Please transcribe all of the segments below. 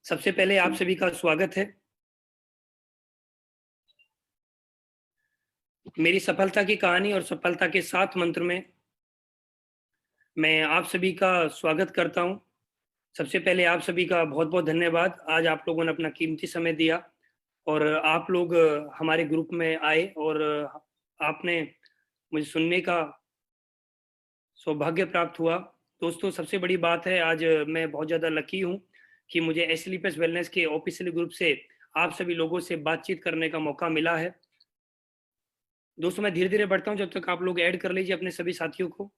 सबसे पहले आप सभी का स्वागत है। मेरी सफलता की कहानी और सफलता के 7 मंत्र में मैं आप सभी का स्वागत करता हूं। सबसे पहले आप सभी का बहुत-बहुत धन्यवाद। आज आप लोगों ने अपना कीमती समय दिया और आप लोग हमारे ग्रुप में आए और आपने मुझे सुनने का सौभाग्य प्राप्त हुआ। दोस्तों, सबसे बड़ी बात है, आज मैं बहुत ज़्यादा लकी हूँ कि मुझे एसलीपीएस वेलनेस के ऑफिशियल ग्रुप से आप सभी लोगों से बातचीत करने का मौका मिला है। दोस्तों, मैं धीरे-धीरे बढ़ता हूँ, जब तक आप लोग ऐड कर लीजिए अपने सभी साथियों को।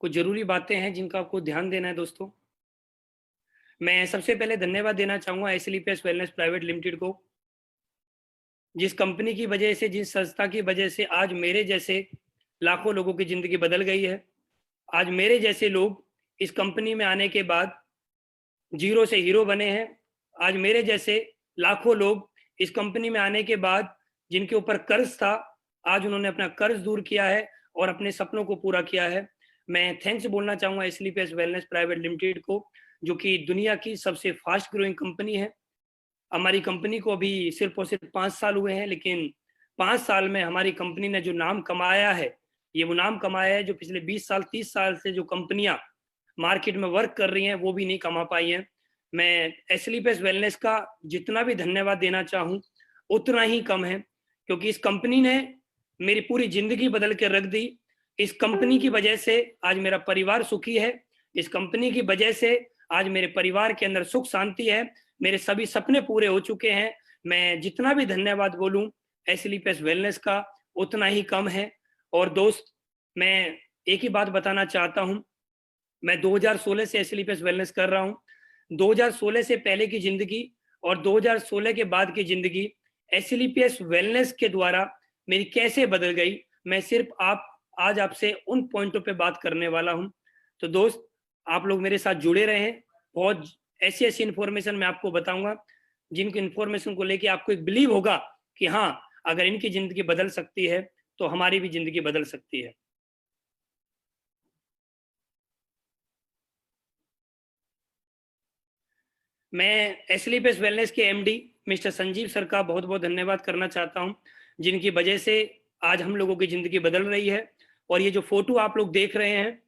कुछ ज़रूरी बातें हैं जिनका आपको ध्यान देना है दोस्तों। मैं सबसे पहले धन्यवाद देना चाहूँगा एसलीपीएस वेलनेस प्राइवेट लिमिटेड को, जिस कंपनी की वजह से, जिस संस्था की वजह से आज मेरे जैसे लाखों लोगों की ज़िंदगी बदल गई है। आज मेरे जैसे लोग इस कंपनी में आने के बाद ज़ीरो से हीरो बने हैं। आज मेरे जैसे लाखों लोग इस कंपनी में आने के बाद जिनके ऊपर कर्ज था, आज उन्होंने अपना कर्ज दूर किया है और अपने सपनों को पूरा किया है। मैं थैंक्स बोलना चाहूँगा एसलीपीएस वेलनेस प्राइवेट लिमिटेड को, जो कि दुनिया की सबसे फास्ट ग्रोइंग कंपनी है। हमारी कंपनी को अभी सिर्फ और सिर्फ 5 साल हुए हैं, लेकिन 5 साल में हमारी कंपनी ने जो नाम कमाया है, ये वो नाम कमाया है जो पिछले 20 साल, 30 साल से जो कंपनियाँ मार्केट में वर्क कर रही हैं, वो भी नहीं कमा पाई हैं। मैं एसलीपीएस वेलनेस का जितना भी धन्यवाद देना चाहूँ, उतना ही कम है, क्योंकि इस कंपनी ने मेरी पूरी ज़िंदगी बदल के रख दी। इस कंपनी की वजह से आज मेरा परिवार सुखी है। इस कंपनी की वजह से आज मेरे परिवार के अंदर सुख शांति है। मेरे सभी सपने पूरे हो चुके हैं। मैं जितना भी धन्यवाद बोलूँ एसलीपीएस वेलनेस का, उतना ही कम है। और दोस्त, मैं एक ही बात बताना चाहता हूँ, मैं 2016 से एसलीपीएस वेलनेस कर रहा हूँ। 2016 से पहले की ज़िंदगी और 2016 के बाद की ज़िंदगी एसलीपीएस वेलनेस के द्वारा मेरी कैसे बदल गई, मैं सिर्फ आज आपसे उन पॉइंटों पे बात करने वाला हूँ। तो दोस्त, आप लोग मेरे साथ जुड़े रहें। बहुत ऐसी-ऐसी इन्फॉर्मेशन मैं आपको बताऊँगा, जिनकी इन्फॉर्मेशन को लेके आपको एक बिलीव होगा कि हाँ, अगर इनकी ज़िंदगी बदल सकती है, तो हमारी भी ज़िंदगी बदल सकती है। मैं एसलीपीएस वेलनेस के एमडी मिस्टर संजीव सर का बहुत-बहुत धन्यवाद करना चाहता हूँ, जिनकी वजह से आज हम लोगों की ज़िंदगी बदल रही है। और ये जो फ़ोटो आप लोग देख रहे हैं,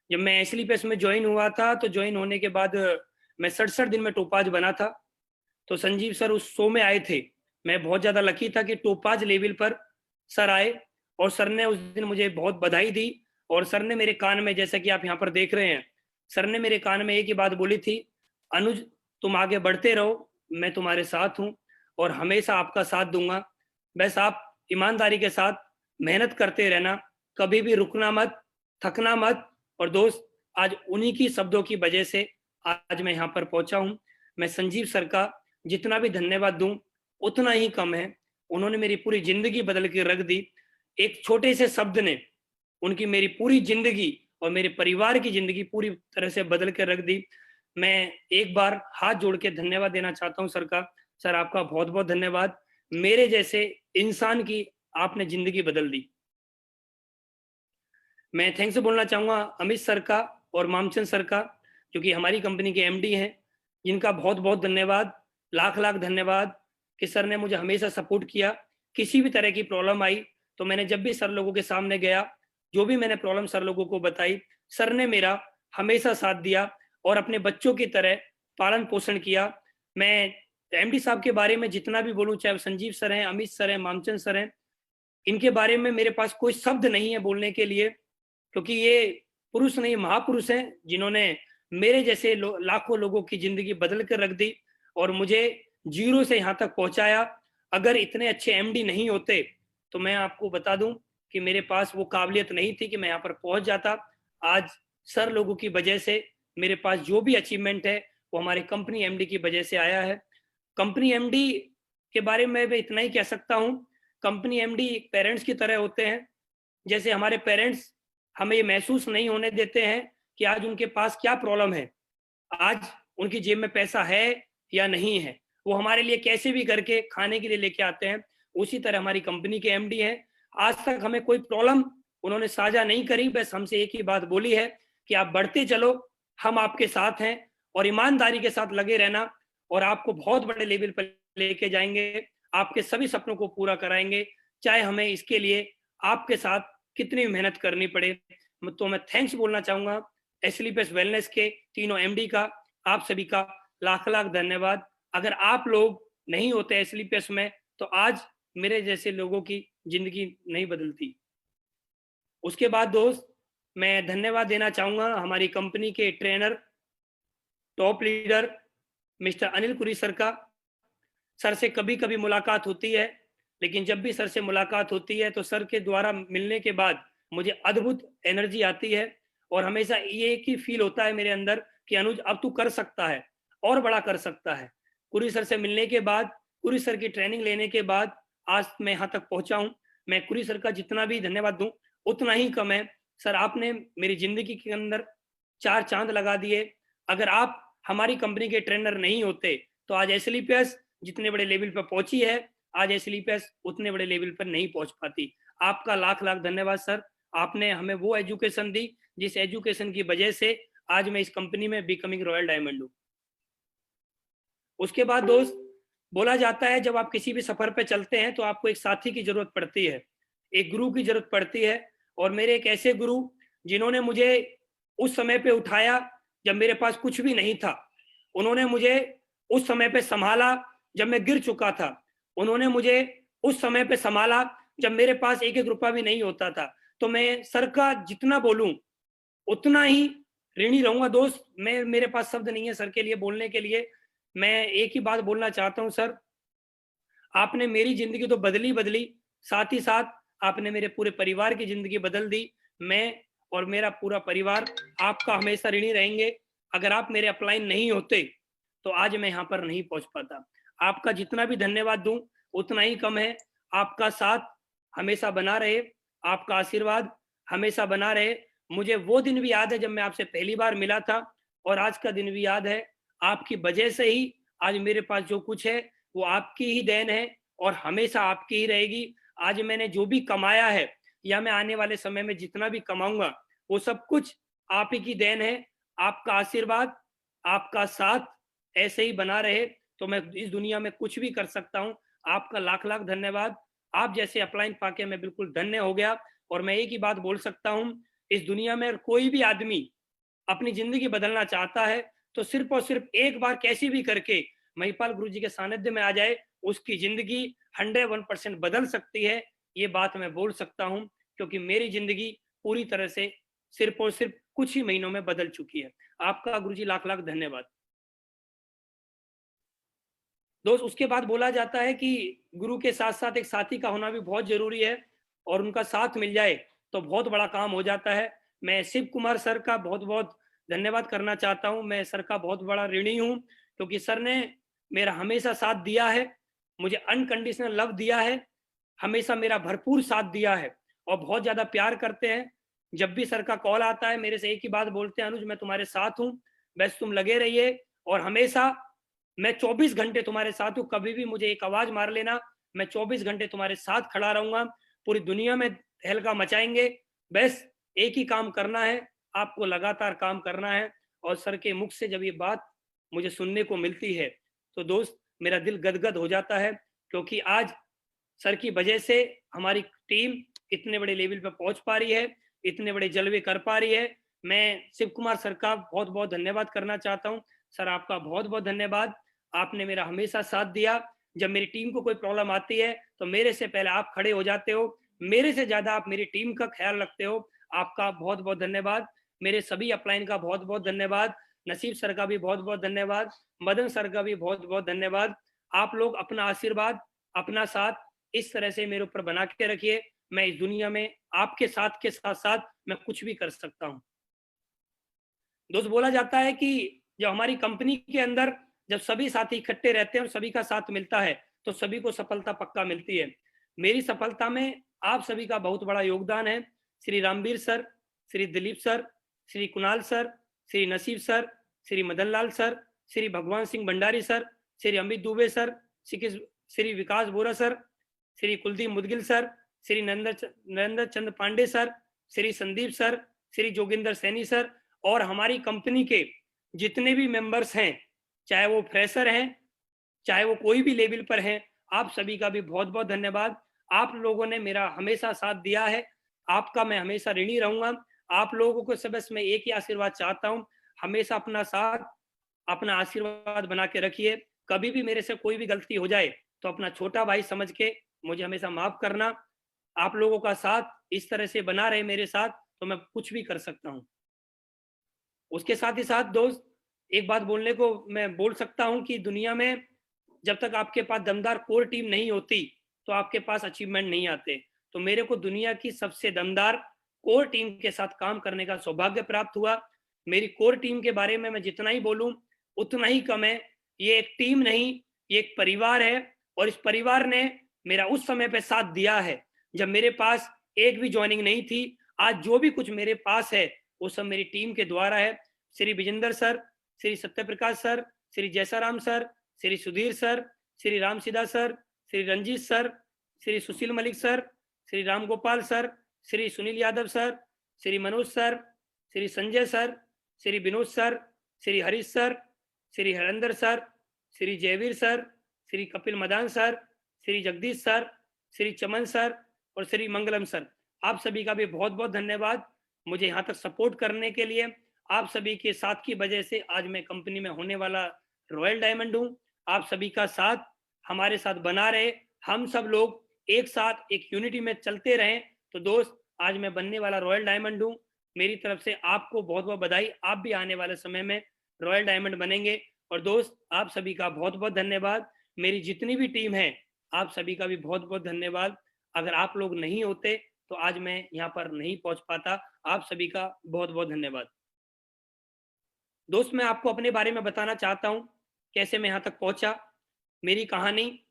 जब मैं एसलीपीएस में जॉइन हुआ था, तो जॉइन होने के बाद मैं 67 दिन में टोपाज बना था। तो संजीव सर उस शो में आए थे। मैं बहुत ज़्यादा लकी था कि टोपाज लेवल पर सर आए और सर ने उस दिन मुझे बहुत बधाई दी। और सर ने मेरे कान में, जैसा कि आप यहाँ पर देख रहे हैं, सर ने मेरे कान में एक ही बात बोली थी, अनुज, तुम आगे बढ़ते रहो, मैं तुम्हारे साथ हूँ और हमेशा आपका साथ दूंगा। बस आप ईमानदारी के साथ मेहनत करते रहना, कभी भी रुकना मत, थकना मत। और दोस्त, आज उन्हीं की शब्दों की वजह से आज मैं यहाँ पर पहुँचा हूँ। मैं संजीव सर का जितना भी धन्यवाद दूं, उतना ही कम है। उन्होंने मेरी पूरी ज़िंदगी बदल के रख दी। एक छोटे से शब्द ने उनकी मेरी पूरी ज़िंदगी और मेरे परिवार की ज़िंदगी पूरी तरह से बदल के रख दी। मैं एक बार हाथ जोड़ के धन्यवाद देना चाहता हूँ सर का। सर, आपका बहुत-बहुत धन्यवाद। मेरे जैसे इंसान की आपने ज़िंदगी बदल दी। मैं थैंक्स बोलना चाहूँगा अमित सर का और मामचंद सर का, जो कि हमारी कंपनी के एमडी हैं, जिनका बहुत-बहुत धन्यवाद, लाख-लाख धन्यवाद कि सर ने मुझे हमेशा सपोर्ट किया। किसी भी तरह की प्रॉब्लम आई, तो मैंने जब भी सर लोगों के सामने गया, जो भी मैंने प्रॉब्लम सर लोगों को बताई, सर ने मेरा हमेशा साथ दिया और अपने बच्चों की तरह पालन-पोषण किया। मैं एमडी साहब के बारे में जितना भी बोलूँ, चाहे वो संजीव सर हैं, अमित सर हैं, मामचंद सर हैं, इनके बारे में मेरे पास कोई शब्द नहीं है बोलने के लिए, क्योंकि ये पुरुष नहीं, महापुरुष हैं, जिन्होंने मेरे जैसे लाखों लोगों की ज़िंदगी बदल कर रख दी और मुझे ज़ीरो से यहाँ तक पहुँचाया। अगर इतने अच्छे एमडी नहीं होते, तो मैं आपको बता दूँ कि मेरे पास वो काबिलियत नहीं थी कि मैं यहाँ पर पहुँच जाता। आज सर लोगों की वजह से मेरे पास जो भी अचीवमेंट है, वो हमारे कंपनी एमडी की वजह से आया है। कंपनी एमडी के बारे में मैं इतना ही कह सकता हूँ, कंपनी एमडी पेरेंट्स की तरह होते हैं। जैसे हमारे पेरेंट्स हमें ये महसूस नहीं होने देते हैं कि आज उनके पास क्या प्रॉब्लम है, आज उनकी जेब में पैसा है या नहीं है। वो हमारे लिए कैसे भी करके खाने के लिए लेके आते हैं। उसी तरह हमारी कंपनी के एमडी हैं। आज तक हमें कोई प्रॉब्लम उन्होंने साझा नहीं करी, बस हमसे एक ही बात बोली है कि आप बढ़ते चलो, हम आपके साथ हैं और ईमानदारी के साथ लगे रहना, और आपको बहुत बड़े लेवल पर लेके जाएंगे, आपके सभी सपनों को पूरा कराएंगे, चाहे हमें इसके लिए आपके साथ कितनी मेहनत करनी पड़े। तो मैं थैंक्स बोलना चाहूंगा एसलीपीएस वेलनेस के तीनों एमडी का, आप सभी का लाख लाख धन्यवाद। अगर आप लोग नहीं होते एसलीपीएस में तो आज मेरे जैसे लोगों की जिंदगी नहीं बदलती। उसके बाद दोस्त, मैं धन्यवाद देना चाहूंगा हमारी कंपनी के trainer, top leader mister Anil कुरी सर से कभी कभी मुलाकात होती है, लेकिन जब भी सर से मुलाकात होती है तो सर के द्वारा मिलने के बाद मुझे अद्भुत एनर्जी आती है, और हमेशा ये एक ही फील होता है मेरे अंदर कि अनुज अब तू कर सकता है, और बड़ा कर सकता है। कुरी सर से मिलने के बाद, कुरी सर की ट्रेनिंग लेने के बाद आज मैं यहाँ तक पहुंचा हूँ। मैं कुरी सर का जितना भी धन्यवाद दूं उतना ही कम है। सर, आपने मेरी जिंदगी के अंदर 4 चांद लगा दिए। अगर आप हमारी कंपनी के ट्रेनर नहीं होते तो आज एसलीपीएस जितने बड़े लेवल पर पहुंची है, आज एसलीपीएस उतने बड़े लेवल पर नहीं पहुंच पाती। आपका लाख लाख धन्यवाद सर। आपने हमें वो एजुकेशन दी जिस एजुकेशन की वजह से आज मैं इस कंपनी में बिकमिंग रॉयल डायमंड हूँ। उसके बाद दोस्त, बोला जाता है जब आप किसी भी सफर पे चलते हैं तो आपको एक साथी की जरूरत पड़ती है, एक गुरु की जरूरत पड़ती है। और मेरे एक ऐसे गुरु जिन्होंने मुझे उस समय पे उठाया जब मेरे पास कुछ भी नहीं था, उन्होंने मुझे उस समय पे संभाला जब मैं गिर चुका था, उन्होंने मुझे उस समय पे संभाला जब मेरे पास एक एक रुपया भी नहीं होता था। तो मैं सर का जितना बोलूं उतना ही ऋणी रहूंगा दोस्त। मैं, मेरे पास शब्द नहीं है सर के लिए बोलने के लिए। मैं एक ही बात बोलना चाहता हूं सर, आपने मेरी जिंदगी तो बदली, साथ ही साथ आपने मेरे पूरे परिवार की जिंदगी बदल दी। मैं और मेरा पूरा परिवार आपका हमेशा ऋणी रहेंगे। अगर आप मेरे अपलाइन नहीं होते तो आज मैं यहाँ पर नहीं पहुंच पाता। आपका जितना भी धन्यवाद दूं उतना ही कम है। आपका साथ हमेशा बना रहे, आपका आशीर्वाद हमेशा बना रहे। मुझे वो दिन भी याद है जब मैं आपसे पहली बार मिला था, और आज का दिन भी याद है। आपकी वजह से ही आज मेरे पास जो कुछ है वो आपकी ही देन है, और हमेशा आपकी ही रहेगी। आज मैंने जो भी कमाया है या मैं आने वाले समय में जितना भी कमाऊंगा वो सब कुछ आप ही की देन है। आपका आशीर्वाद, आपका साथ ऐसे ही बना रहे तो मैं इस दुनिया में कुछ भी कर सकता हूँ। आपका लाख लाख धन्यवाद। आप जैसे अपलाइन पाके मैं बिल्कुल धन्य हो गया। और मैं एक ही बात बोल सकता हूँ, इस दुनिया में कोई भी आदमी अपनी जिंदगी बदलना चाहता है तो सिर्फ और सिर्फ एक बार कैसी भी करके महिपाल गुरु जी के सानिध्य में आ जाए, उसकी जिंदगी 101% बदल सकती है। ये बात मैं बोल सकता हूँ क्योंकि मेरी जिंदगी पूरी तरह से सिर्फ और सिर्फ कुछ ही महीनों में बदल चुकी है। आपका गुरु जी लाख लाख धन्यवाद दोस्त। उसके बाद बोला जाता है कि गुरु के साथ साथ एक साथी का होना भी बहुत जरूरी है, और उनका साथ मिल जाए तो बहुत बड़ा काम हो जाता है। मैं शिव कुमार सर का बहुत बहुत धन्यवाद करना चाहता हूं। मैं सर का बहुत बड़ा ऋणी हूं क्योंकि सर ने मेरा हमेशा साथ दिया है, मुझे अनकंडीशनल लव दिया है, हमेशा मेरा भरपूर साथ दिया है, और बहुत ज्यादा प्यार करते हैं। जब भी सर का कॉल आता है मेरे से एक ही बात बोलते हैं, अनुज मैं तुम्हारे साथ हूँ, बस तुम लगे रहिए, और हमेशा मैं 24 घंटे तुम्हारे साथ हूँ। कभी भी मुझे एक आवाज मार लेना, मैं 24 घंटे तुम्हारे साथ खड़ा रहूंगा। पूरी दुनिया में तहलका मचाएंगे, बस एक ही काम करना है, आपको लगातार काम करना है। और सर के मुख से जब ये बात मुझे सुनने को मिलती है तो दोस्त मेरा दिल गदगद हो जाता है, क्योंकि आज सर की वजह से हमारी टीम इतने बड़े लेवल पर पहुंच पा रही है, इतने बड़े जलवे कर पा रही है। मैं शिव कुमार सर का बहुत बहुत धन्यवाद करना चाहता हूं। सर आपका बहुत बहुत धन्यवाद। आपने मेरा हमेशा साथ दिया। जब मेरी टीम को कोई प्रॉब्लम आती है तो मेरे से पहले आप खड़े हो जाते हो, मेरे से ज्यादा आप मेरी टीम का ख्याल रखते हो। आपका बहुत बहुत धन्यवाद। मेरे सभी अपलाइन का बहुत बहुत धन्यवाद। नसीब सर का भी बहुत बहुत धन्यवाद। मदन सर का भी बहुत बहुत धन्यवाद। आप लोग अपना आशीर्वाद, अपना साथ इस तरह से मेरे ऊपर बना के रखिए। मैं इस दुनिया में आपके साथ के साथ साथ मैं कुछ भी कर सकता हूँ। दोस्त बोला जाता है कि जब हमारी कंपनी के अंदर जब सभी साथी इकट्ठे रहते हैं और सभी का साथ मिलता है तो सभी को सफलता पक्का मिलती है। मेरी सफलता में आप सभी का बहुत बड़ा योगदान है। Shri Ramveer sir, Shri Dilip sir, Shri Kunal sir, Shri Naseeb sir, Shri Madan Lal sir, Shri Bhagwan Singh Bhandari sir, Shri Amit Dubey sir, Shri Vikas Bora sir, Shri Kuldeep Mudgil sir, Shri Narendra Chandra Pandey sir, Shri Sandeep sir, Shri Joginder Saini sir, और हमारी कंपनी के जितने भी मेंबर्स हैं, चाहे वो फ्रेशर हैं, चाहे वो कोई भी लेवल पर हैं, आप सभी का भी बहुत-बहुत धन्यवाद। आप लोगों ने मेरा हमेशा साथ दिया है, आपका मैं हमेशा ऋणी रहूँगा। आप लोगों को सब बस मैं एक ही आशीर्वाद चाहता हूँ, हमेशा अपना साथ, अपना आशीर्वाद बना के रखिए। कभी भी मेरे से कोई भी गलती हो जाए, तो अपना छोटा भाई समझ के मुझे हमेशा माफ़ करना। आप लोगों का साथ इस तरह से बना रहे मेरे साथ, तो मैं कुछ भी कर सकता हूँ। उसके साथ ही साथ दोस्त, एक बात बोलने को मैं बोल सकता हूँ कि दुनिया में जब तक आपके पास दमदार कोर टीम नहीं होती, तो आपके पास अचीवमेंट नहीं आते। तो मेरे को दुनिया की सबसे दमदार कोर टीम के साथ काम करने का सौभाग्य प्राप्त हुआ। मेरी कोर टीम के बारे में मैं जितना ही बोलूँ, उतना ही कम है। ये एक टीम नहीं, ये एक परिवार है और इस परिवार ने मेरा उस समय पे साथ दिया है, जब मेरे पास एक भी जॉइनिंग नहीं थी। आज जो भी कुछ मेरे पास है, वो सब मेरी टीम के द्वारा है। Shri Vijender sir, Shri Satyaprakash sir, Shri Jaisaram sir, Shri Sudhir sir, Shri Ram Sidha sir, Shri Ranjeet sir, Shri Sushil Malik sir, Shri Ram Gopal sir, Shri Sunil Yadav sir, Shri Manoj sir, Shri Sanjay sir, Shri Vinod sir, Shri Harish sir, Shri Harendra sir, Shri Jaiveer sir, Shri Kapil Madan sir, Shri Jagdish sir, Shri Chaman sir और श्री मंगलम सर। आप सभी का भी बहुत बहुत धन्यवाद मुझे यहाँ तक सपोर्ट करने के लिए। आप सभी के साथ की वजह से आज मैं कंपनी में होने वाला रॉयल डायमंड हूँ। आप सभी का साथ हमारे साथ बना रहे, हम सब लोग एक साथ एक यूनिटी में चलते रहें। तो दोस्त, आज मैं बनने वाला रॉयल डायमंड हूँ। मेरी तरफ से आपको बहुत बहुत बधाई। आप भी आने वाले समय में रॉयल डायमंड बनेंगे। और दोस्त, आप सभी का बहुत बहुत धन्यवाद। मेरी जितनी भी टीम है, आप सभी का भी बहुत बहुत धन्यवाद। अगर आप लोग नहीं होते तो आज मैं यहाँ पर नहीं पहुंच पाता। आप सभी का बहुत बहुत धन्यवाद। दोस्त, मैं आपको अपने बारे में बताना चाहता हूँ, कैसे मैं यहाँ तक पहुंचा, मेरी कहानी।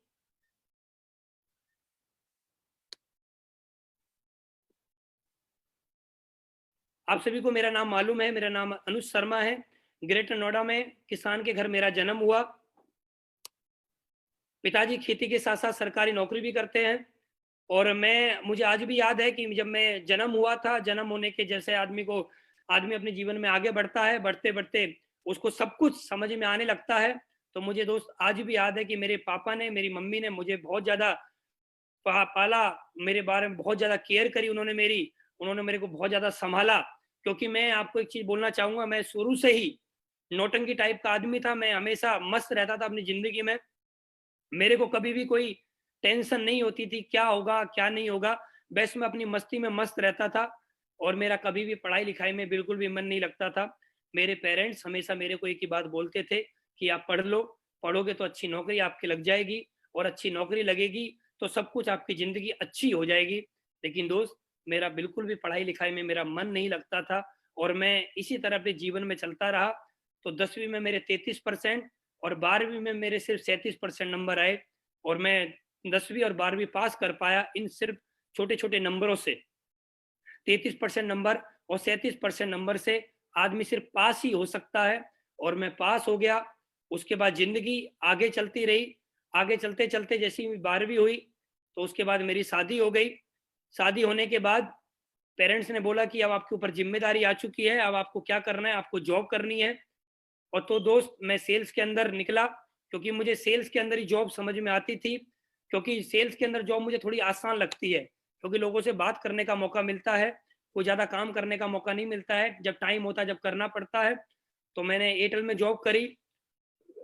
आप सभी को मेरा नाम मालूम है, मेरा नाम अनुज शर्मा है। ग्रेटर नोएडा में किसान के घर मेरा जन्म हुआ। पिताजी खेती के साथ साथ सरकारी नौकरी भी करते हैं। और मुझे आज भी याद है कि जब मैं जन्म हुआ था, जन्म होने के जैसे आदमी अपने जीवन में आगे बढ़ता है, बढ़ते बढ़ते उसको सब कुछ समझ में आने लगता है। तो मुझे दोस्त आज भी याद है कि मेरे पापा ने, मेरी मम्मी ने मुझे बहुत ज़्यादा पाला, मेरे बारे में बहुत ज़्यादा केयर करी उन्होंने मेरे को बहुत ज़्यादा संभाला। क्योंकि मैं आपको एक चीज़ बोलना चाहूँगा, मैं शुरू से ही नौटंकी टाइप का आदमी था। मैं हमेशा मस्त रहता था अपनी ज़िंदगी में। मेरे को कभी भी कोई टेंशन नहीं होती थी, क्या होगा, क्या नहीं होगा। बस मैं अपनी मस्ती में मस्त रहता था और मेरा कभी भी पढ़ाई-लिखाई में बिल्कुल भी मन नहीं लगता था। मेरे पेरेंट्स हमेशा मेरे को एक ही बात बोलते थे कि आप पढ़ लो, पढ़ोगे तो अच्छी नौकरी आपकी लग जाएगी और अच्छी नौकरी लगेगी तो सब कुछ आपकी ज़िंदगी अच्छी हो जाएगी। लेकिन दोस्त, मेरा बिल्कुल भी पढ़ाई-लिखाई में मेरा मन नहीं लगता था और मैं इसी तरह अपने जीवन में चलता रहा। तो 10वीं में मेरे 33% और 12वीं में मेरे सिर्फ 37% नंबर आए और मैं 10वीं और 12वीं पास कर पाया इन सिर्फ छोटे-छोटे नंबरों से। 33% नंबर और 37% नंबर से आदमी सिर्फ पास ही हो सकता है और मैं पास हो गया। उसके बाद ज़िंदगी आगे चलती रही। आगे चलते-चलते जैसे ही 12वीं हुई, तो उसके बाद मेरी शादी हो गई। शादी होने के बाद पेरेंट्स ने बोला कि अब आपके ऊपर ज़िम्मेदारी आ चुकी है, अब आपको क्या करना है, आपको जॉब करनी है। और तो दोस्त, मैं सेल्स के अंदर निकला, क्योंकि मुझे सेल्स के अंदर ही जॉब समझ में आती थी। क्योंकि सेल्स के अंदर जॉब मुझे थोड़ी आसान लगती है, क्योंकि लोगों से बात करने का मौका मिलता है, कोई ज़्यादा काम करने का मौका नहीं मिलता है। जब टाइम होता है, जब करना पड़ता है। तो मैंने एयरटेल में जॉब करी।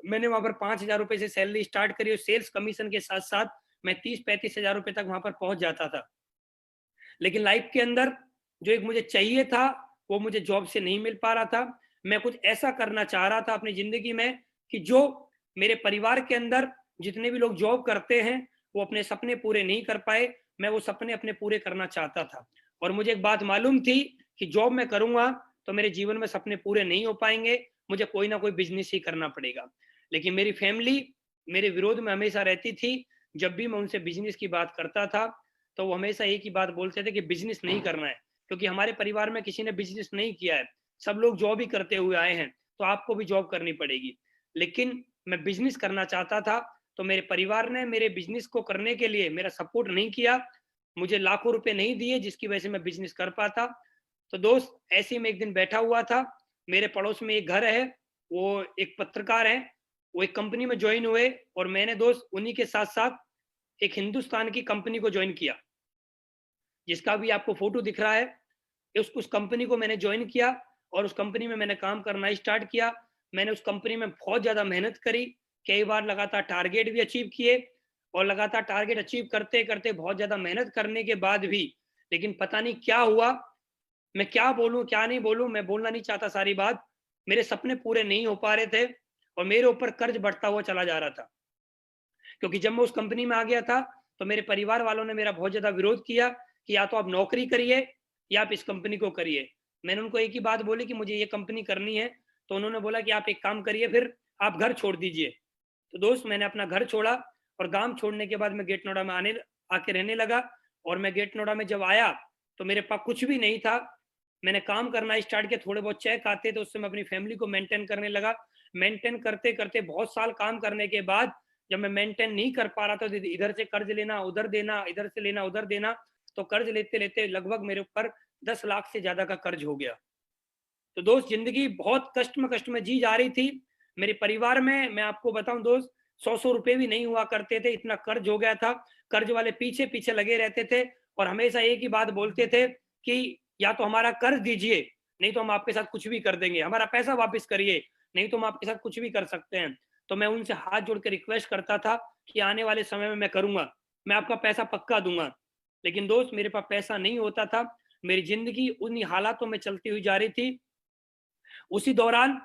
मैंने वहाँ पर 5,000 रुपए से सैलरी स्टार्ट करी और सेल्स कमीशन के साथ साथ मैं 30-35 हज़ार रुपए तक वहाँ पर पहुँच जाता था। लेकिन लाइफ के अंदर जो एक मुझे चाहिए था, वो मुझे जॉब से नहीं मिल पा रहा था। मैं कुछ ऐसा करना चाह रहा था अपनी ज़िंदगी में कि जो मेरे परिवार के अंदर जितने भी लोग जॉब करते हैं, वो अपने सपने पूरे नहीं कर पाए, मैं वो सपने अपने पूरे करना चाहता था। और मुझे एक बात मालूम थी कि जॉब मैं करूँगा, तो मेरे जीवन में सपने पूरे नहीं हो पाएँगे, मुझे कोई ना कोई बिज़नेस ही करना पड़ेगा। लेकिन मेरी फैमिली मेरे विरोध में हमेशा रहती थी। जब भी मैं उनसे बिज़नेस की बात करता था, तो वो हमेशा एक ही बात बोलते थे कि बिज़नेस नहीं करना है, क्योंकि हमारे परिवार में किसी ने बिज़नेस नहीं किया है। सब लोग जॉब ही करते हुए आए हैं, तो आपको भी जॉब करनी पड़ेगी। लेकिन मैं बिज़नेस करना चाहता था, तो मेरे परिवार ने मेरे बिज़नेस को करने के लिए मेरा सपोर्ट नहीं किया। मुझे लाखों रुपए नहीं दिए, जिसकी वजह से मैं बिज़नेस कर पाता। तो दोस्त, ऐसे ही मैं एक दिन बैठा हुआ था, मेरे पड़ोस में एक घर है, वो एक पत्रकार हैं, वो एक कंपनी में ज्वाइन हुए और मैंने दोस्त उन्हीं के साथ-साथ एक हिंदुस्तान की कंपनी को ज्वाइन किया, जिसका भी आपको फ़ोटो दिख रहा है। उस कंपनी को मैंने ज्वाइन किया और उस कंपनी में मैंने काम करना स्टार्ट किया। मैंने उस कंपनी में बहुत ज़्यादा मेहनत करी, कई बार लगातार टारगेट भी अचीव किए और लगातार टारगेट अचीव करते-करते बहुत ज़्यादा मेहनत करने के बाद भी, लेकिन पता नहीं क्या हुआ, मैं क्या बोलूँ, क्या नहीं बोलूँ, मैं बोलना नहीं चाहता सारी बात। मेरे सपने पूरे नहीं हो पा रहे थे और मेरे ऊपर कर्ज बढ़ता हुआ चला जा रहा था। क्योंकि जब मैं उस कंपनी में आ गया था, तो मेरे परिवार वालों ने मेरा बहुत ज़्यादा विरोध किया कि या तो आप नौकरी करिए या आप इस कंपनी को करिए। मैंने उनको एक ही बात बोली कि मुझे ये कंपनी करनी है, तो उन्होंने बोला कि आप एक काम करिए फिर आप घर छोड़ दीजिए। तो दोस्त मैंने अपना घर छोड़ा और गाँव छोड़ने के बाद मैं गेट नोएडा में आके रहने लगा और मैं गेट नोएडा में जब आया, तो मेरे पास कुछ भी नहीं था। मैंने काम करना स्टार्ट किया, थोड़े बहुत चेक आते थे, उससे मैं अपनी फैमिली को मेंटेन करने लगा। मेंटेन करते-करते बहुत साल काम करने के बाद जब मैं मेंटेन नहीं कर पा रहा था, तो इधर से कर्ज लेना, उधर देना, इधर से लेना, उधर देना, तो कर्ज लेते-लेते लगभग मेरे ऊपर 10 लाख से ज़्यादा का कर्ज हो गया। तो दोस्त ज़िंदगी बहुत कष्ट में जी जा रही थी। मेरे परिवार में मैं आपको बताऊँ दोस्त, 100-100 रुपए भी नहीं हुआ करते थे, इतना कर्ज हो गया था। कर्ज वाले पीछे-पीछे लगे रहते थे और हमेशा एक ही बात बोलते थे कि या तो हमारा कर्ज दीजिए, नहीं तो हम आपके साथ कुछ भी कर देंगे। हमारा पैसा वापस करिए, नहीं तो हम आपके साथ कुछ भी कर सकते हैं। तो मैं उनसे हाथ जोड़ के रिक्वेस्ट करता था कि आने वाले समय में मैं करूँगा, मैं आपका पैसा पक्का दूँगा। लेकिन दोस्त मेरे पास पैसा नहीं होता था, मेरी ज़िंदगी उन्हीं हालातों में चलती हुई जा रही थी। उसी दौरान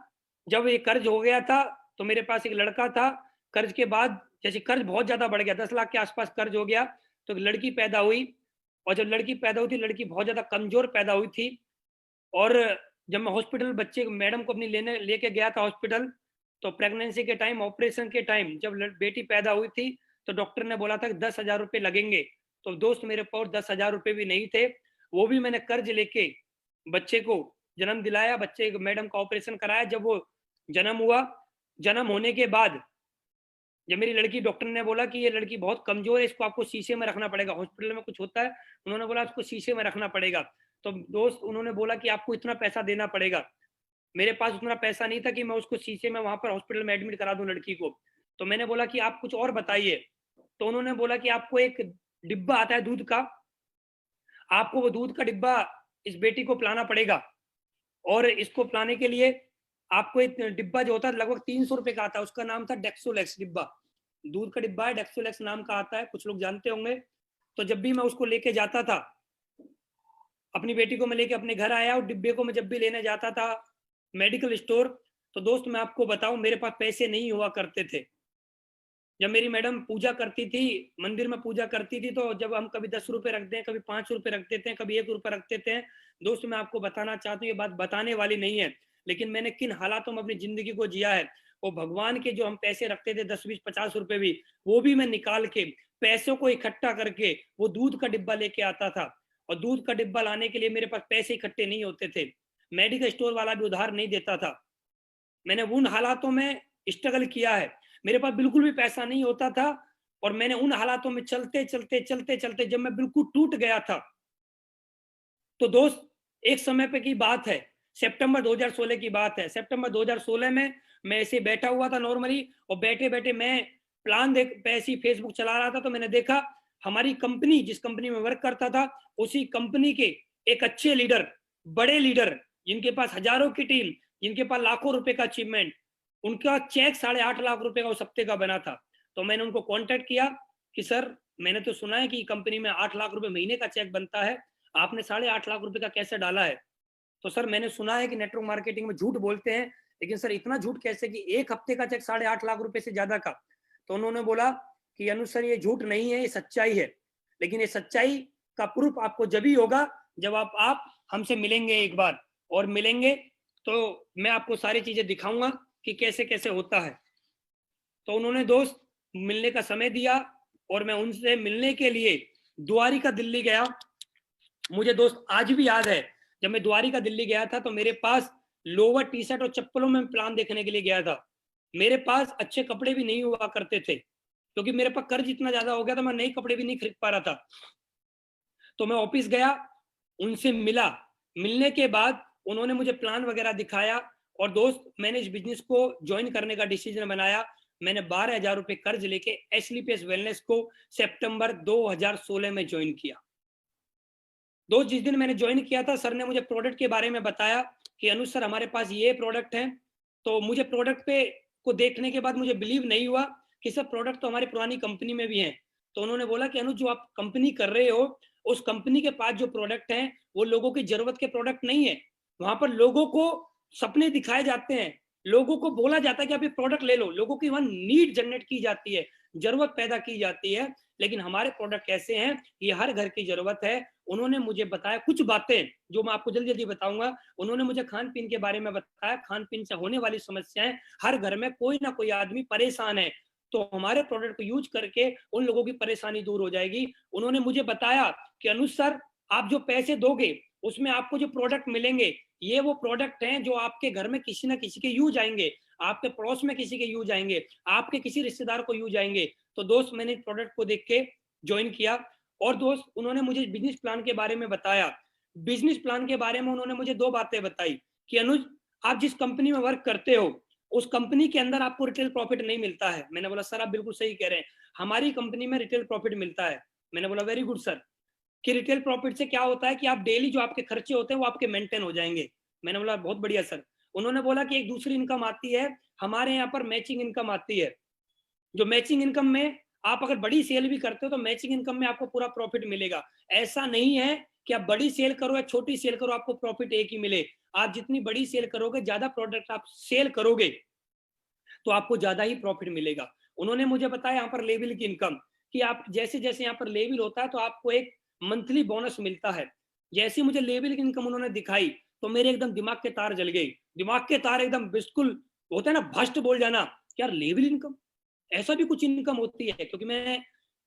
जब ये कर्ज हो गया था, तो मेरे पास एक लड़का था। कर्ज के बाद जैसे कर्ज बहुत ज़्यादा बढ़ गया, 10 लाख के आस-पास कर्ज हो गया, तो एक लड़की पैदा हुई और जब लड़की पैदा हुई थी, लड़की बहुत ज़्यादा कमज़ोर पैदा हुई थी और जब मैं हॉस्पिटल बच्चे मैडम को अपनी लेके गया था हॉस्पिटल, तो प्रेगनेंसी के टाइम, ऑपरेशन के टाइम जब बेटी पैदा हुई थी, तो डॉक्टर ने बोला था कि 10,000 रुपए लगेंगे। तो दोस्त मेरे पास 10,000 रुपए भी नहीं थे। वो भी मैंने कर्ज लेके बच्चे को जन्म दिलाया, बच्चे मैडम का ऑपरेशन कराया। जब वो जन्म हुआ, जन्म होने के बाद जब मेरी लड़की, डॉक्टर ने बोला कि ये लड़की बहुत कमज़ोर है, इसको आपको शीशे में रखना पड़ेगा। हॉस्पिटल में कुछ होता है, उन्होंने बोला इसको शीशे में रखना पड़ेगा। तो दोस्त उन्होंने बोला कि आपको इतना पैसा देना पड़ेगा। मेरे पास उतना पैसा नहीं था कि मैं उसको शीशे में वहाँ पर हॉस्पिटल में एडमिट करा दूँ लड़की को। तो मैंने बोला कि आप कुछ और बताइए। तो उन्होंने बोला कि आपको एक डिब्बा आता है दूध का, आपको वो दूध का डिब्बा इस बेटी को पिलाना पड़ेगा और इसको पिलाने के लिए आपको एक डिब्बा जो होता है लगभग 300 रुपए का आता है, उसका नाम था डेक्सोलेक्स डिब्बा। दूध का डिब्बा है, डेक्सोलेक्स नाम का आता है, कुछ लोग जानते होंगे। तो जब भी मैं उसको लेके जाता था, अपनी बेटी को मैं लेके अपने घर आया और डिब्बे को मैं जब भी लेने जाता था मेडिकल स्टोर, तो दोस्त मैं आपको बताऊं मेरे पास पैसे नहीं हुआ करते थे। जब मेरी मैडम पूजा करती थी, मंदिर में पूजा करती थी, तो जब हम कभी 10 रुपए रखते हैं, कभी 5 रुपए रख देते हैं, कभी 1 रुपए रख देते हैं। दोस्त मैं आपको बताना चाहता हूँ, ये बात बताने वाली नहीं है, लेकिन मैंने किन हालातों में अपनी ज़िंदगी को जिया है। वो भगवान के जो हम पैसे रखते थे 10, 20, 50 रुपए भी, वो भी मैं निकाल के, पैसों को इकट्ठा करके वो दूध का डिब्बा लेके आता था और दूध का डिब्बा लाने के लिए मेरे पास पैसे इकट्ठे नहीं होते थे। मेडिकल स्टोर वाला भी उधार नहीं देता था। मैंने उन हालातों में स्ट्रगल किया है। मेरे पास बिल्कुल भी पैसा नहीं होता था और मैंने उन हालातों में चलते-चलते जब मैं बिल्कुल टूट गया था, तो दोस्त एक समय पे की बात है, सितंबर 2016 की बात है। सितंबर 2016 में मैं ऐसे बैठा हुआ था नॉर्मली और बैठे-बैठे मैं प्लान देख ऐसे ही फेसबुक चला रहा था, तो मैंने देखा हमारी कंपनी, जिस कंपनी में वर्क करता था, उसी कंपनी के एक अच्छे लीडर, बड़े लीडर, जिनके पास हज़ारों की टीम, जिनके पास लाखों रुपए का अचीवमेंट, उनका चेक 8.5 लाख रुपए का उस हफ्ते का बना था। तो मैंने उनको कॉन्टैक्ट किया कि सर, मैंने तो सुना है कि कंपनी में 8 लाख रुपए महीने का चेक बनता है, आपने 8.5 लाख रुपए का कैसे डाला है? तो सर मैंने सुना है कि नेटवर्क मार्केटिंग में झूठ बोलते हैं, लेकिन सर इतना झूठ कैसे कि 1 हफ्ते का चेक 8.5 लाख रुपए से ज़्यादा का? तो उन्होंने बोला कि अनुज सर ये झूठ नहीं है, ये सच्चाई है। लेकिन ये सच्चाई का प्रूफ आपको जभी होगा जब आप हमसे मिलेंगे एक बार, और मिलेंगे तो मैं आपको सारी चीज़ें दिखाऊँगा कि कैसे-कैसे होता है। तो उन्होंने दोस्त मिलने का समय दिया और मैं उनसे मिलने के लिए द्वारिका दिल्ली गया। मुझे दोस्त आज भी याद है, जब मैं द्वारिका दिल्ली गया था तो मेरे पास लोवर टी-शर्ट और चप्पलों में प्लान देखने के लिए गया था। मेरे पास अच्छे कपड़े भी नहीं हुआ करते थे, क्योंकि मेरे पास कर्ज इतना ज़्यादा हो गया था, मैं नए कपड़े भी नहीं खरीद पा रहा था। तो मैं ऑफिस गया, उनसे मिला, मिलने के बाद उन्होंने मुझे प्लान वगैरह दिखाया और दोस्त मैंने इस बिजनेस को ज्वाइन करने का डिसीजन बनाया। मैंने 12,000 रुपए कर्ज लेके एसलीपीएस वेलनेस को सितंबर 2016 में ज्वाइन किया। दोस्त जिस दिन मैंने ज्वाइन किया था, सर ने मुझे प्रोडक्ट के बारे में बताया कि अनुज सर हमारे पास ये प्रोडक्ट है। तो मुझे प्रोडक्ट पे को देखने के बाद मुझे बिलीव नहीं हुआ कि सर प्रोडक्ट तो हमारी पुरानी कंपनी में भी है। तो उन्होंने बोला कि अनुज जो आप कंपनी कर रहे हो, उस कंपनी के पास जो प्रोडक्ट हैं वो लोगों की जरूरत के प्रोडक्ट नहीं है। वहां पर लोगों को सपने दिखाए जाते हैं, लोगों को बोला जाता है कि आप ये प्रोडक्ट ले लो, लोगों की वहां नीड जनरेट की जाती है, जरूरत पैदा की जाती है। लेकिन हमारे प्रोडक्ट कैसे हैं, ये हर घर की जरूरत है। उन्होंने मुझे बताया कुछ बातें जो मैं आपको जल्दी जल्दी बताऊंगा। उन्होंने मुझे खान पीन के बारे में बताया, खान पीन से होने वाली समस्याएं, हर घर में कोई ना कोई आदमी परेशान है, तो हमारे प्रोडक्ट को यूज करके उन लोगों की परेशानी दूर हो जाएगी। उन्होंने मुझे बताया कि अनुज सर आप जो पैसे दोगे उसमें आपको जो प्रोडक्ट मिलेंगे ये वो प्रोडक्ट हैं जो आपके घर में किसी ना किसी के यूज आएंगे, आपके पड़ोस में किसी के यूज आएंगे, आपके किसी रिश्तेदार को यूज आएंगे। तो दोस्त मैंने प्रोडक्ट को देख के ज्वाइन किया। और दोस्त उन्होंने मुझे बिजनेस प्लान के बारे में बताया। बिजनेस प्लान के बारे में उन्होंने मुझे दो बातें बताई कि अनुज आप जिस कंपनी में वर्क करते हो उस कंपनी के अंदर आपको रिटेल प्रॉफिट नहीं मिलता है। मैंने बोला सर आप बिल्कुल सही कह रहे हैं, हमारी कंपनी में रिटेल प्रॉफिट मिलता है। मैंने बोला वेरी गुड सर। कि रिटेल प्रॉफिट से क्या होता है कि आप डेली जो आपके खर्चे होते हैं वो आपके मेंटेन हो जाएंगे। मैंने बोला बहुत बढ़िया सर। उन्होंने बोला कि एक दूसरी इनकम आती है हमारे यहाँ पर, मैचिंग इनकम आती है। जो मैचिंग इनकम में आप अगर बड़ी सेल भी करते हो तो मैचिंग इनकम में आपको पूरा प्रॉफिट मिलेगा। ऐसा नहीं है कि आप बड़ी सेल करो या छोटी सेल करो आपको प्रॉफिट एक ही मिले। आप जितनी बड़ी सेल करोगे, ज्यादा प्रोडक्ट आप सेल करोगे तो आपको ज्यादा ही प्रॉफिट मिलेगा। उन्होंने मुझे बताया यहाँ पर लेवल की इनकम, कि आप जैसे जैसे यहाँ पर लेवल होता है तो आपको एक मंथली बोनस मिलता है। जैसे मुझे लेवल की इनकम उन्होंने दिखाई तो मेरे एकदम दिमाग के तार जल गए। दिमाग के तार एकदम बिल्कुल होता है ना भस्ट बोल जाना, यार लेवल इनकम, ऐसा भी कुछ इनकम होती है। क्योंकि मैं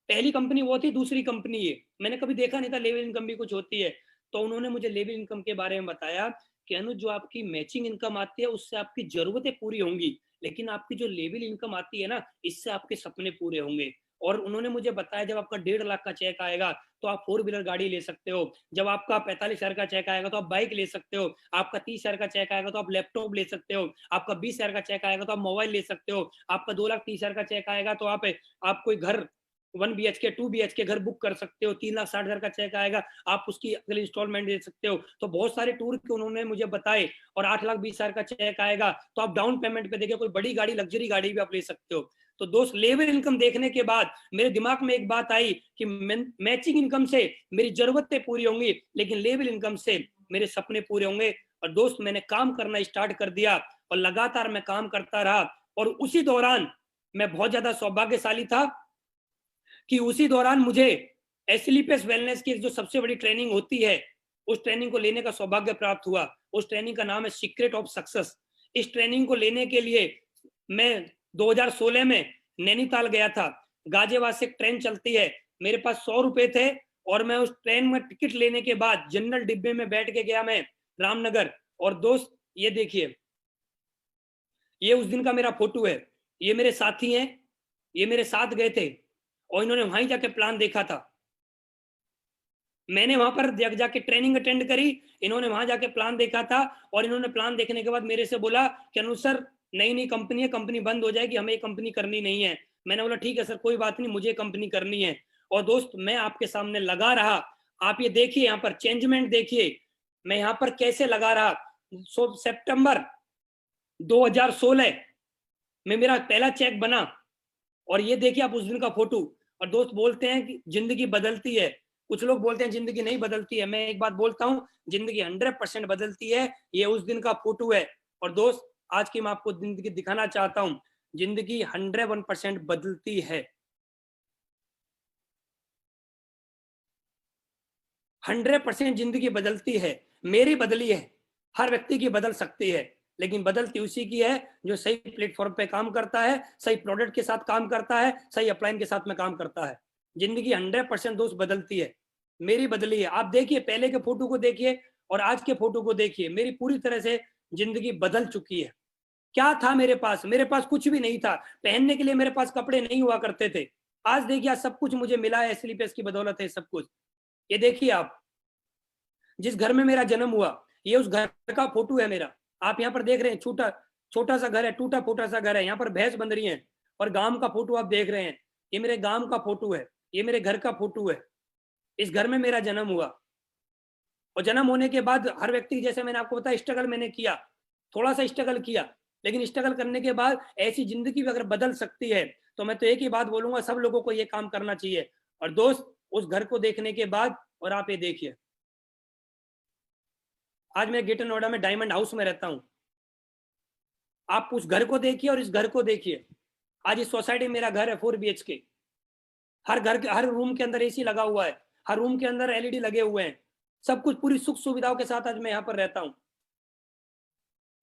पहली कंपनी वो थी, दूसरी कंपनी ये, मैंने कभी देखा नहीं था लेवल इनकम भी कुछ होती है। तो उन्होंने मुझे लेवल इनकम के बारे में बताया कि अनुज जो आपकी मैचिंग इनकम आती है उससे आपकी जरूरतें पूरी होंगी, लेकिन आपकी जो लेवल इनकम आती है ना इससे आपके सपने पूरे होंगे। और उन्होंने मुझे बताया जब आपका 1.5 लाख का चेक आएगा तो आप 4 व्हीलर गाड़ी ले सकते हो, जब आपका 45,000 का चेक आएगा तो आप बाइक ले सकते हो, आपका 30,000 का चेक आएगा तो आप लैपटॉप ले सकते हो, आपका 20,000 का चेक आएगा तो आप मोबाइल ले सकते हो, आपका 2,30,000 का चेक आएगा तो आप कोई घर 1 BHK 2 BHK घर बुक कर सकते हो, 3,60,000 का चेक आएगा आप उसकी अगली इंस्टॉलमेंट दे सकते हो। तो बहुत सारे टूर के उन्होंने मुझे बताए। और 8,20,000 का चेक आएगा तो आप डाउन पेमेंट पे देखिए कोई बड़ी गाड़ी, लग्जरी गाड़ी भी आप ले सकते हो। तो दोस्त लेवल इनकम देखने के बाद मेरे दिमाग में एक बात आई कि मैचिंग इनकम से मेरी जरूरतें पूरी होंगी लेकिन लेवल इनकम से मेरे सपने पूरे होंगे। और दोस्त मैंने काम करना स्टार्ट कर दिया और लगातार मैं काम करता रहा। और उसी दौरान मैं बहुत ज्यादा सौभाग्यशाली था कि उसी दौरान मुझे एसलीपीएस वेलनेस की जो सबसे बड़ी ट्रेनिंग होती है उस ट्रेनिंग को लेने का सौभाग्य प्राप्त हुआ। उस ट्रेनिंग का नाम है सीक्रेट ऑफ सक्सेस। इस ट्रेनिंग को लेने के लिए मैं 2016 में नैनीताल गया था। गाजियाबाद से ट्रेन चलती है, मेरे पास 100 रुपए थे और मैं उस ट्रेन में टिकट लेने के बाद जनरल डिब्बे में बैठ के गया मैं रामनगर। और दोस्त ये देखिए, ये उस दिन का मेरा फोटो है, ये मेरे साथी हैं, ये मेरे साथ गए थे और इन्होंने वहीं जाके प्लान देखा था। मैंने वहां पर जाके ट्रेनिंग अटेंड करी, इन्होंने वहां जाके प्लान देखा था और इन्होंने प्लान देखने के बाद मेरे से बोला कि अनुज सर नई नई कंपनी है, कंपनी बंद हो जाएगी, हमें ये कंपनी करनी नहीं है। मैंने बोला ठीक है सर कोई बात नहीं, मुझे कंपनी करनी है। और दोस्त मैं आपके सामने लगा रहा, आप ये देखिए यहाँ पर चेंजमेंट देखिए, मैं यहाँ पर कैसे लगा रहा। सितंबर 2016 में मेरा पहला चेक बना और ये देखिए आप उस दिन का फोटो। और दोस्त बोलते हैं कि जिंदगी बदलती है, कुछ लोग बोलते हैं जिंदगी नहीं बदलती है, मैं एक बात बोलता हूँ जिंदगी 100% बदलती है। ये उस दिन का फोटो है। और दोस्त आज की मैं आपको जिंदगी दिखाना चाहता हूँ, जिंदगी 101% बदलती है। 100% जिंदगी बदलती है, मेरी बदली है, हर व्यक्ति की बदल सकती है, लेकिन बदलती उसी की है जो सही प्लेटफॉर्म पे काम करता है, सही प्रोडक्ट के साथ काम करता है, सही अपलाइन के साथ में काम करता है। जिंदगी 100% दोस्त बदलती है, मेरी बदली है। आप देखिए पहले के फोटो को देखिए और आज के फोटो को देखिए, मेरी पूरी तरह से जिंदगी बदल चुकी है। क्या था मेरे पास? मेरे पास कुछ भी नहीं था, पहनने के लिए मेरे पास कपड़े नहीं हुआ करते थे। आज देखिए सब कुछ मुझे मिला है, एसलीपीएस की बदौलत है सब कुछ। ये देखिए आप, जिस घर में मेरा जन्म हुआ ये उस घर का फोटो है मेरा। आप यहाँ पर देख रहे हैं छोटा छोटा सा घर है, टूटा फूटा सा घर है, यहाँ पर भैंस बंध रही है और गांव का फोटो आप देख रहे हैं। ये मेरे गांव का फोटो है, ये मेरे घर का फोटो है। इस घर में मेरा जन्म हुआ और जन्म होने के बाद हर व्यक्ति, जैसे मैंने आपको बताया, स्ट्रगल मैंने किया, थोड़ा सा स्ट्रगल किया, लेकिन स्ट्रगल करने के बाद ऐसी जिंदगी भी अगर बदल सकती है तो मैं तो एक ही बात बोलूंगा, सब लोगों को ये काम करना चाहिए। और दोस्त, उस घर को देखने के बाद, और आप ये देखिए, आज मैं ग्रेटर नोएडा में डायमंड हाउस में रहता हूं। आप उस घर को देखिए और इस घर को देखिए। आज इस सोसाइटी में मेरा घर है 4 BHK। हर घर के हर रूम के अंदर एसी लगा हुआ है, हर रूम के अंदर LED लगे हुए हैं, सब कुछ पूरी सुख सुविधाओं के साथ आज मैं यहाँ पर रहता हूँ।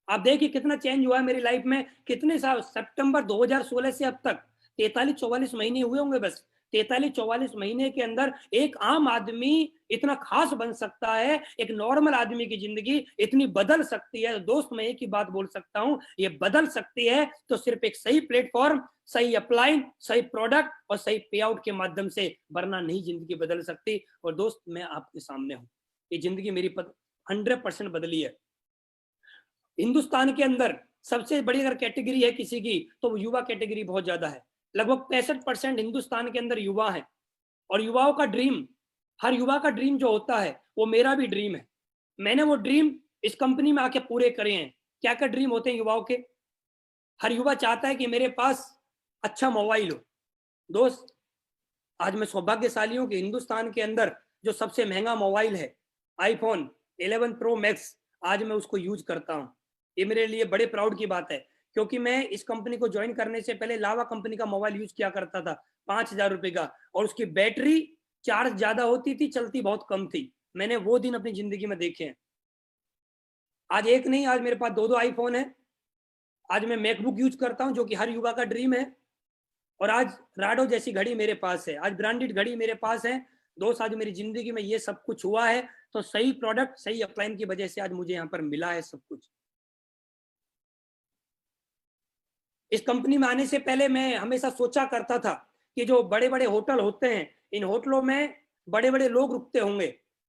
आप देखिए कितना चेंज हुआ है मेरी लाइफ में। कितने साल, सितंबर 2016 से अब तक 43-44 महीने हुए होंगे बस। 43-44 महीने के अंदर एक आम आदमी इतना खास बन सकता है, एक नॉर्मल आदमी की जिंदगी इतनी बदल सकती है। दोस्त, मैं एक ही बात बोल सकता हूं, ये बदल सकती है तो सिर्फ एक सही प्लेटफॉर्म, सही अपलाइन, सही प्रोडक्ट और सही पे आउट के माध्यम से, वरना नहीं जिंदगी बदल सकती। और दोस्त, मैं आपके सामने हूं, ये जिंदगी मेरी 100% बदली है। हिंदुस्तान के अंदर सबसे बड़ी अगर कैटेगरी है किसी की, तो युवा कैटेगरी बहुत ज्यादा है। लगभग 65% हिंदुस्तान के अंदर युवा है। और युवाओं का ड्रीम, हर युवा का ड्रीम जो होता है, वो मेरा भी ड्रीम है। मैंने वो ड्रीम इस कंपनी में आके पूरे करे हैं। क्या क्या ड्रीम होते हैं युवाओं के? हर युवा चाहता है कि मेरे पास अच्छा मोबाइल हो। दोस्त, आज मैं सौभाग्यशाली हूं कि हिंदुस्तान के अंदर जो सबसे महंगा मोबाइल है, iPhone 11 Pro Max, आज मैं उसको यूज करता हूं। ये मेरे लिए बड़े प्राउड की बात है, क्योंकि मैं इस कंपनी को ज्वाइन करने से पहले लावा कंपनी का मोबाइल यूज किया करता था, 5,000 रुपए का, और उसकी बैटरी चार्ज ज्यादा होती थी, चलती बहुत कम थी। मैंने वो दिन अपनी जिंदगी में देखे हैं। आज एक नहीं, आज मेरे पास 2-2 iPhone है। आज मैं मैकबुक यूज करता हूं, जो कि हर युवा का ड्रीम है। और आज राडो जैसी घड़ी मेरे पास है, आज ब्रांडेड घड़ी मेरे पास है। दोस्त, आज मेरी जिंदगी में ये सब कुछ हुआ है तो सही प्रोडक्ट, सही अपलाइन की वजह से आज मुझे यहाँ पर मिला है सब कुछ। इस कंपनी में आने से पहले मैं हमेशा सोचा करता था कि जो बड़े बड़े होटल होते हैं, इन होटलों में बड़े बड़े लोग रुकते होंगे।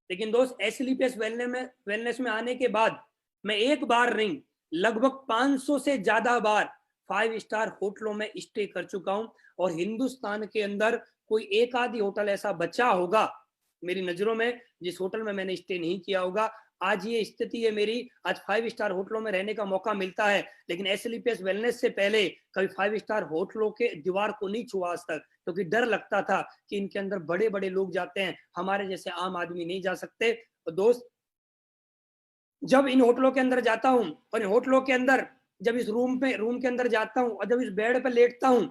लेकिन दोस्त, SLPS वेलनेस में आने के बाद मैं एक बार नहीं, लगभग 500 से ज्यादा बार 5 स्टार होटलों में स्टे कर चुका हूं। और हिंदुस्तान के अंदर कोई एक आधी होटल ऐसा बचा होगा मेरी नजरों में जिस होटल में मैंने स्टे नहीं किया होगा। आज ये स्थिति है मेरी, आज 5 स्टार होटलों में रहने का मौका मिलता है, लेकिन SLPS वेलनेस से पहले कभी 5 स्टार होटलों के दीवार को नहीं छुआ आज तक, क्योंकि डर लगता था कि इनके अंदर बड़े बड़े लोग जाते हैं, हमारे जैसे आम आदमी नहीं जा सकते। तो दोस्त, जब इन होटलों के अंदर जाता हूं और इन होटलों के अंदर जब इस रूम के अंदर जाता हूं और जब इस बेड पे लेटता हूं,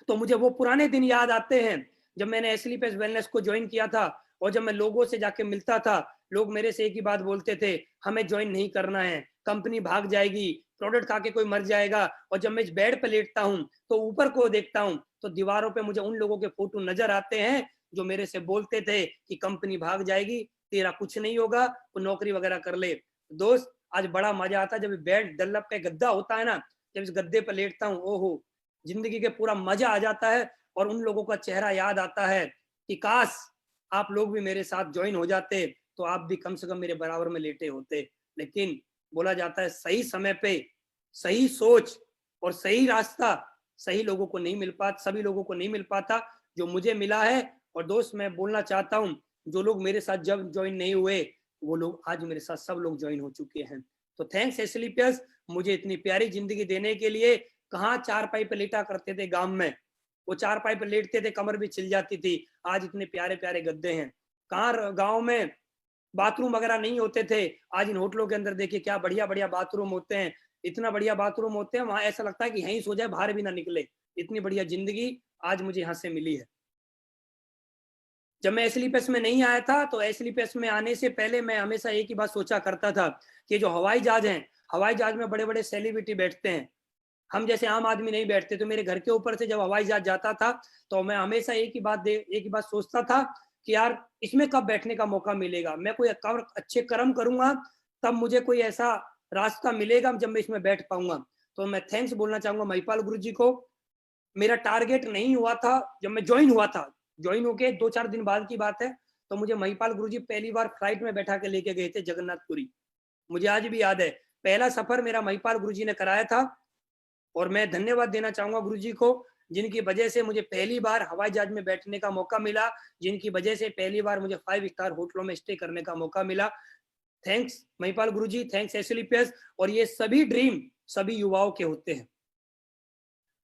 तो मुझे वो पुराने दिन याद आते हैं जब मैंने SLPS वेलनेस को ज्वाइन किया था। और जब मैं लोगों से जाके मिलता था, लोग मेरे से एक ही बात बोलते थे, हमें ज्वाइन नहीं करना है, कंपनी भाग जाएगी, प्रोडक्ट खा के कोई मर जाएगा। और जब मैं इस बेड पे लेटता हूँ तो ऊपर को देखता हूँ तो दीवारों पे मुझे उन लोगों के फोटो नजर आते हैं जो मेरे से बोलते थे कि कंपनी भाग जाएगी, तेरा कुछ नहीं होगा, तो नौकरी वगैरह कर ले। दोस्त, आज बड़ा मजा आता है जब बेड डल्लप पे गद्दा होता है ना, जब इस गद्दे पर लेटता हूँ, ओहो, जिंदगी के पूरा मजा आ जाता है। और उन लोगों का चेहरा याद आता है कि काश आप लोग भी मेरे साथ ज्वाइन हो जाते तो आप भी कम से कम मेरे बराबर में लेटे होते। लेकिन बोला जाता है सही समय पे सही सोच और सही रास्ता सही लोगों को नहीं मिल पाता, सभी लोगों को नहीं मिल पाता, जो मुझे मिला है। और दोस्त, मैं बोलना चाहता हूँ, जो लोग मेरे साथ जब ज्वाइन नहीं हुए, वो लोग आज मेरे साथ सब लोग ज्वाइन हो चुके हैं। तो थैंक्स SLPS, मुझे इतनी प्यारी जिंदगी देने के लिए। कहाँ चारपाई पे लेटा करते थे गांव में, वो चारपाई पे लेटते थे, कमर भी छिल जाती थी। आज इतने प्यारे प्यारे गद्दे हैं। कहाँ गांव में बाथरूम वगैरह नहीं होते थे, आज इन होटलों के अंदर देखिए क्या बढ़िया बढ़िया बाथरूम होते हैं। इतना बढ़िया बाथरूम होते हैं, वहां ऐसा लगता है कि यहीं सो जाए, बाहर भी ना निकले। इतनी बढ़िया जिंदगी आज मुझे यहाँ से मिली है। जब मैं SLPS में नहीं आया था तो SLPS में आने से पहले मैं हमेशा एक ही बात सोचा करता था कि जो हवाई जहाज हैं, हवाई जहाज में बड़े बड़े सेलिब्रिटी बैठते हैं, हम जैसे आम आदमी नहीं बैठते। तो मेरे घर के ऊपर से जब हवाई जहाज जाता था तो मैं हमेशा एक ही बात सोचता था कि यार इसमें कब बैठने का मौका मिलेगा, मैं कोई अच्छे कर्म करूंगा तब मुझे कोई ऐसा रास्ता मिलेगा जब मैं इसमें बैठ पाऊंगा। तो मैं थैंक्स बोलना चाहूंगा महिपाल गुरु जी को। मेरा टारगेट नहीं हुआ था जब मैं ज्वाइन हुआ था, ज्वाइन होके 2-4 दिन बाद की बात है, तो मुझे महिपाल गुरु जी पहली बार फ्लाइट में बैठा के लेके गए थे जगन्नाथपुरी। मुझे आज भी याद है, पहला सफर मेरा महिपाल गुरुजी ने कराया था और मैं धन्यवाद देना चाहूंगा गुरुजी को, जिनकी वजह से मुझे पहली बार हवाई जहाज में बैठने का मौका मिला, जिनकी वजह से पहली बार मुझे 5 स्टार होटलों में स्टे करने का मौका मिला। थैंक्स महिपाल गुरुजी, थैंक्स एसएलपीएस। और ये सभी ड्रीम सभी युवाओं के होते हैं।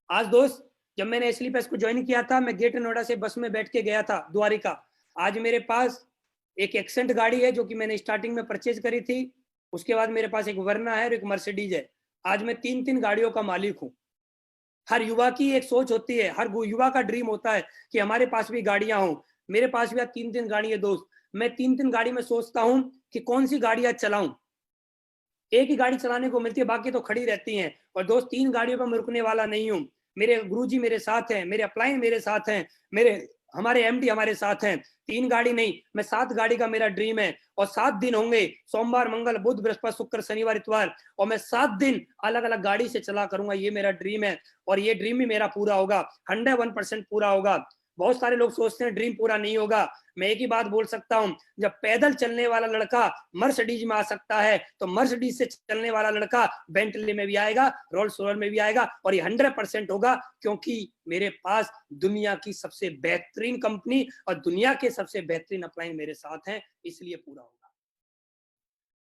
आज दोस्त, जब मैंने एसएलपीएस को ज्वाइन किया था, मैं ग्रेटर नोएडा से बस में बैठ के गया था द्वारिका। आज मेरे पास एक एक्सेंट गाड़ी है जो कि मैंने स्टार्टिंग में परचेज करी थी। उसके बाद मेरे पास एक वर्ना है और एक मर्सिडीज है। आज मैं 3 गाड़ियों का मालिक हूँ। हर युवा की एक सोच होती है, हर युवा का ड्रीम होता है कि हमारे पास भी गाड़ियां हों। मेरे पास भी आज 3 गाड़ी है दोस्त। मैं 3 गाड़ी में सोचता हूं कि कौन सी गाड़ियां चलाऊं। एक ही गाड़ी चलाने को मिलती है, बाकी तो खड़ी रहती हैं। और दोस्त, 3 गाड़ियों पर मैं रुकने वाला नहीं हूं। मेरे गुरुजी मेरे साथ हैं, मेरे अपलाइन मेरे साथ हैं, हमारे एमडी हमारे साथ हैं। 3 गाड़ी नहीं, मैं 7 गाड़ी का मेरा ड्रीम है। और 7 दिन होंगे, सोमवार मंगल बुध बृहस्पति शुक्र शनिवार इतवार, और मैं 7 दिन अलग अलग गाड़ी से चला करूंगा। ये मेरा ड्रीम है और ये ड्रीम भी मेरा पूरा होगा, 101% पूरा होगा। बहुत सारे लोग सोचते हैं ड्रीम पूरा नहीं होगा। मैं एक ही बात बोल सकता हूं, जब पैदल चलने वाला लड़का मर्सिडीज में आ सकता है, तो मर्सिडीज से चलने वाला लड़का बेंटली में भी आएगा, रोल्स रॉयस में भी आएगा। और ये 100% होगा, क्योंकि मेरे पास दुनिया की सबसे बेहतरीन कंपनी और दुनिया के सबसे बेहतरीन अपलाइन मेरे साथ हैं, इसलिए पूरा होगा।